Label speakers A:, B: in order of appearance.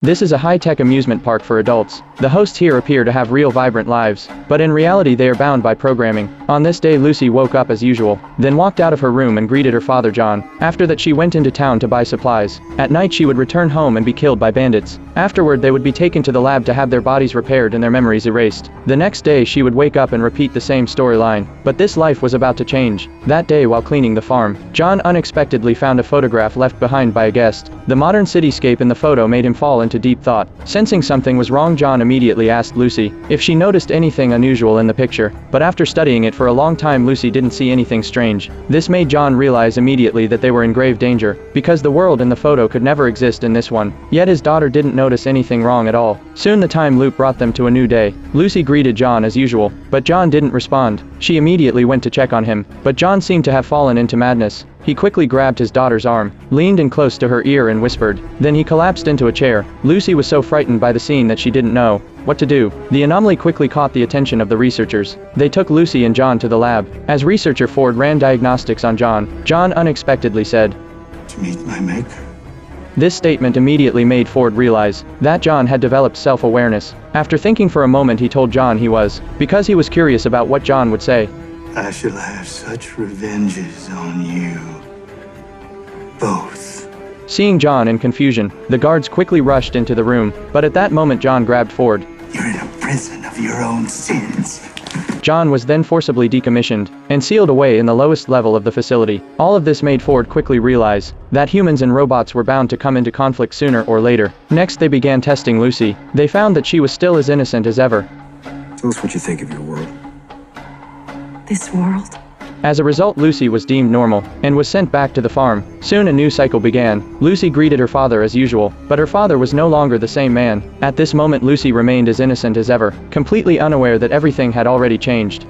A: This is a high-tech amusement park for adults. The hosts here appear to have real vibrant lives, but in reality they are bound by programming. On this day Lucy woke up as usual, then walked out of her room and greeted her father John. After that she went into town to buy supplies. At night she would return home and be killed by bandits. Afterward they would be taken to the lab to have their bodies repaired and their memories erased. The next day she would wake up and repeat the same storyline. But this life was about to change. That day while cleaning the farm, John unexpectedly found a photograph left behind by a guest. The modern cityscape in the photo made him fall into deep thought. Sensing something was wrong, John immediately asked Lucy if she noticed anything unusual in the picture, but after studying it for a long time Lucy didn't see anything strange. This made John realize immediately that they were in grave danger, because the world in the photo could never exist in this one. Yet his daughter didn't notice anything wrong at all. Soon the time loop brought them to a new day. Lucy greeted John as usual, but John didn't respond. She immediately went to check on him, but John seemed to have fallen into madness. He quickly grabbed his daughter's arm, leaned in close to her ear and whispered. Then he collapsed into a chair. Lucy was so frightened by the scene that she didn't know what to do. The anomaly quickly caught the attention of the researchers. They took Lucy and John to the lab. As researcher Ford ran diagnostics on John, John unexpectedly said,
B: "To meet my maker."
A: This statement immediately made Ford realize that John had developed self-awareness. After thinking for a moment he told John he was, because he was curious about what John would say.
B: "I shall have such revenges on you both."
A: Seeing John in confusion, the guards quickly rushed into the room, but at that moment John grabbed Ford.
B: "You're in a prison of your own sins."
A: John was then forcibly decommissioned and sealed away in the lowest level of the facility. All of this made Ford quickly realize that humans and robots were bound to come into conflict sooner or later. Next they began testing Lucy. They found that she was still as innocent as ever.
C: Tell us what you think of your world.
D: This world?
A: As a result, Lucy was deemed normal and was sent back to the farm. Soon a new cycle began. Lucy greeted her father as usual, but her father was no longer the same man. At this moment Lucy remained as innocent as ever, completely unaware that everything had already changed.